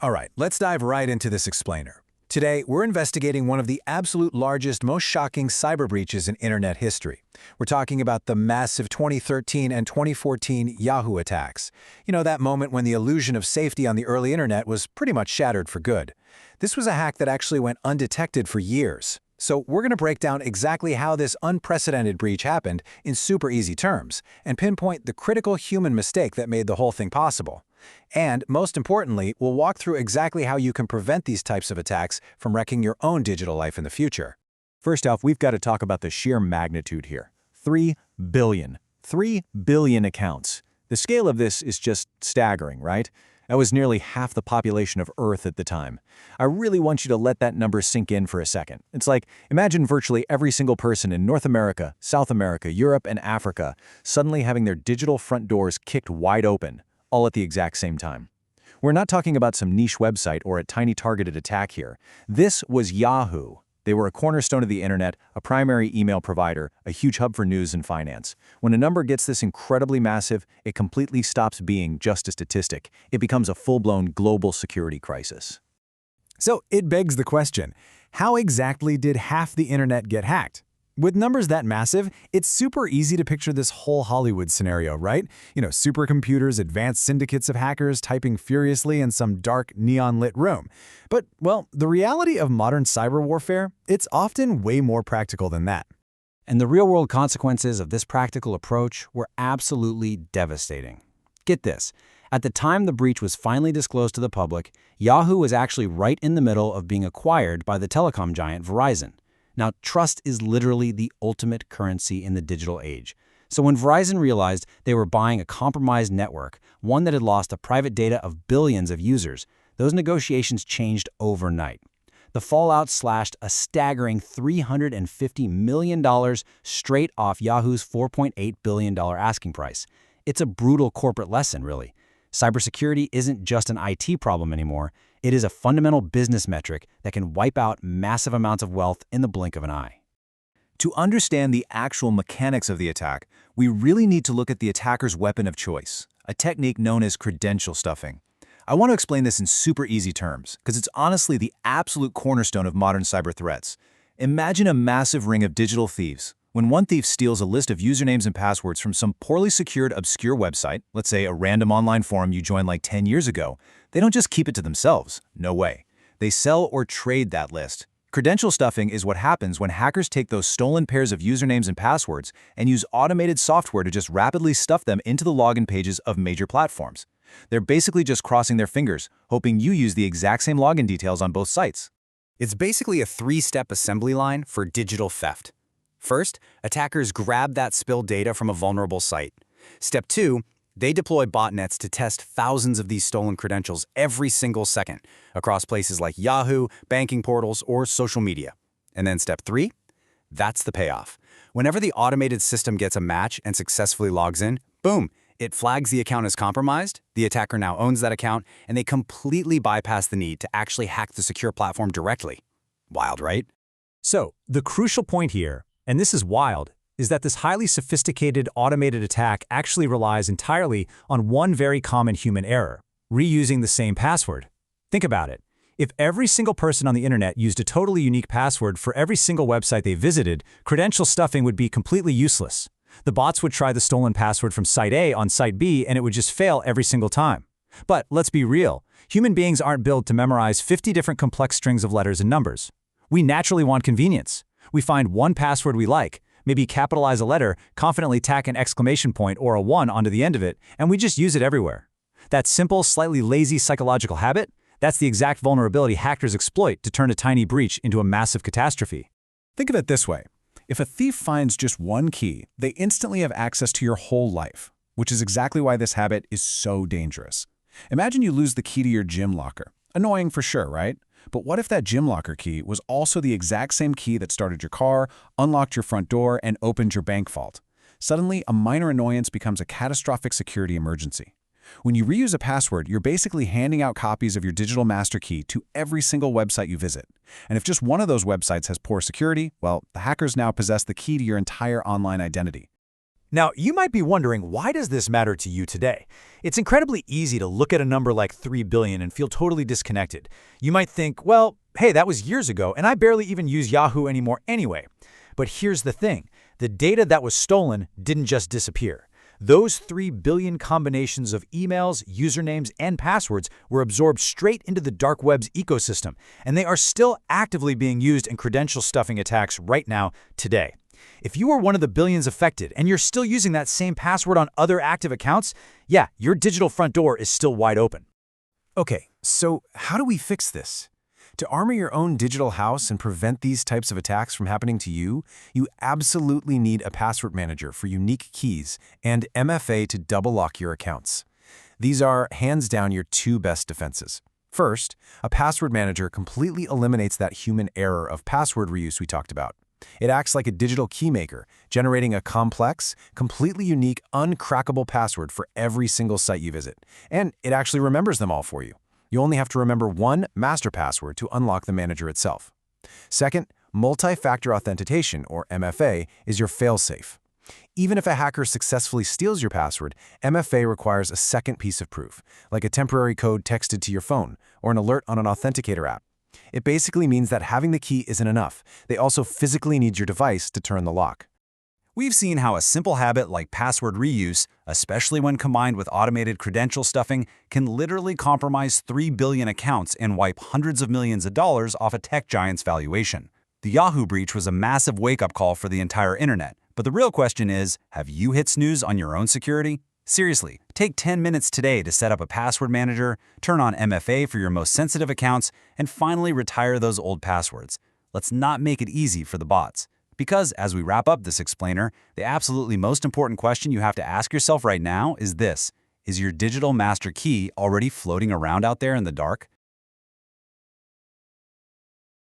All right, let's dive right into this explainer. Today, we're investigating one of the absolute largest, most shocking cyber breaches in internet history. We're talking about the massive 2013 and 2014 Yahoo attacks. You know, that moment when the illusion of safety on the early internet was pretty much shattered for good. This was a hack that actually went undetected for years. So we're going to break down exactly how this unprecedented breach happened in super easy terms, and pinpoint the critical human mistake that made the whole thing possible. And, most importantly, we'll walk through exactly how you can prevent these types of attacks from wrecking your own digital life in the future. First off, we've got to talk about the sheer magnitude here. 3 billion. 3 billion accounts. The scale of this is just staggering, right? That was nearly half the population of Earth at the time. I really want you to let that number sink in for a second. It's like, imagine virtually every single person in North America, South America, Europe, and Africa suddenly having their digital front doors kicked wide open, all at the exact same time. We're not talking about some niche website or a tiny targeted attack here. This was Yahoo. They were a cornerstone of the internet, a primary email provider, a huge hub for news and finance. When a number gets this incredibly massive, it completely stops being just a statistic. It becomes a full-blown global security crisis. So it begs the question, how exactly did half the internet get hacked? With numbers that massive, it's super easy to picture this whole Hollywood scenario, right? You know, supercomputers, advanced syndicates of hackers typing furiously in some dark, neon-lit room. But, well, the reality of modern cyber warfare, it's often way more practical than that. And the real-world consequences of this practical approach were absolutely devastating. Get this. At the time the breach was finally disclosed to the public, Yahoo was actually right in the middle of being acquired by the telecom giant Verizon. Now, trust is literally the ultimate currency in the digital age. So when Verizon realized they were buying a compromised network, one that had lost the private data of billions of users, those negotiations changed overnight. The fallout slashed a staggering $350 million straight off Yahoo's $4.8 billion asking price. It's a brutal corporate lesson, really. Cybersecurity isn't just an IT problem anymore. It is a fundamental business metric that can wipe out massive amounts of wealth in the blink of an eye. To understand the actual mechanics of the attack, we really need to look at the attacker's weapon of choice, a technique known as credential stuffing. I want to explain this in super easy terms, because it's honestly the absolute cornerstone of modern cyber threats. Imagine a massive ring of digital thieves. When one thief steals a list of usernames and passwords from some poorly secured, obscure website, let's say a random online forum you joined like 10 years ago, they don't just keep it to themselves. No way. They sell or trade that list. Credential stuffing is what happens when hackers take those stolen pairs of usernames and passwords and use automated software to just rapidly stuff them into the login pages of major platforms. They're basically just crossing their fingers, hoping you use the exact same login details on both sites. It's basically a three-step assembly line for digital theft. First, attackers grab that spilled data from a vulnerable site. Step 2, they deploy botnets to test thousands of these stolen credentials every single second across places like Yahoo, banking portals, or social media. And then step 3, that's the payoff. Whenever the automated system gets a match and successfully logs in, boom, it flags the account as compromised, the attacker now owns that account, and they completely bypass the need to actually hack the secure platform directly. Wild, right? So, the crucial point here, and this is wild, is that this highly sophisticated automated attack actually relies entirely on one very common human error, reusing the same password. Think about it. If every single person on the internet used a totally unique password for every single website they visited, credential stuffing would be completely useless. The bots would try the stolen password from site A on site B, and it would just fail every single time. But let's be real. Human beings aren't built to memorize 50 different complex strings of letters and numbers. We naturally want convenience. We find one password we like, maybe capitalize a letter, confidently tack an exclamation point or a 1 onto the end of it, and we just use it everywhere. That simple, slightly lazy psychological habit, that's the exact vulnerability hackers exploit to turn a tiny breach into a massive catastrophe. Think of it this way. If a thief finds just one key, they instantly have access to your whole life, which is exactly why this habit is so dangerous. Imagine you lose the key to your gym locker. Annoying for sure, right? But what if that gym locker key was also the exact same key that started your car, unlocked your front door, and opened your bank vault? Suddenly, a minor annoyance becomes a catastrophic security emergency. When you reuse a password, you're basically handing out copies of your digital master key to every single website you visit. And if just one of those websites has poor security, well, the hackers now possess the key to your entire online identity. Now, you might be wondering, why does this matter to you today? It's incredibly easy to look at a number like 3 billion and feel totally disconnected. You might think, well, hey, that was years ago, and I barely even use Yahoo anymore anyway. But here's the thing. The data that was stolen didn't just disappear. Those 3 billion combinations of emails, usernames, and passwords were absorbed straight into the dark web's ecosystem, and they are still actively being used in credential stuffing attacks right now, today. If you are one of the billions affected and you're still using that same password on other active accounts, yeah, your digital front door is still wide open. Okay, so how do we fix this? To armor your own digital house and prevent these types of attacks from happening to you, you absolutely need a password manager for unique keys and MFA to double lock your accounts. These are, hands down, your two best defenses. First, a password manager completely eliminates that human error of password reuse we talked about. It acts like a digital keymaker, generating a complex, completely unique, uncrackable password for every single site you visit. And it actually remembers them all for you. You only have to remember one master password to unlock the manager itself. Second, multi-factor authentication, or MFA, is your fail-safe. Even if a hacker successfully steals your password, MFA requires a second piece of proof, like a temporary code texted to your phone or an alert on an authenticator app. It basically means that having the key isn't enough. They also physically need your device to turn the lock. We've seen how a simple habit like password reuse, especially when combined with automated credential stuffing, can literally compromise 3 billion accounts and wipe hundreds of millions of dollars off a tech giant's valuation. The Yahoo breach was a massive wake-up call for the entire internet. But the real question is, have you hit snooze on your own security? Seriously, take 10 minutes today to set up a password manager, turn on MFA for your most sensitive accounts, and finally retire those old passwords. Let's not make it easy for the bots. Because, as we wrap up this explainer, the absolutely most important question you have to ask yourself right now is this: is your digital master key already floating around out there in the dark?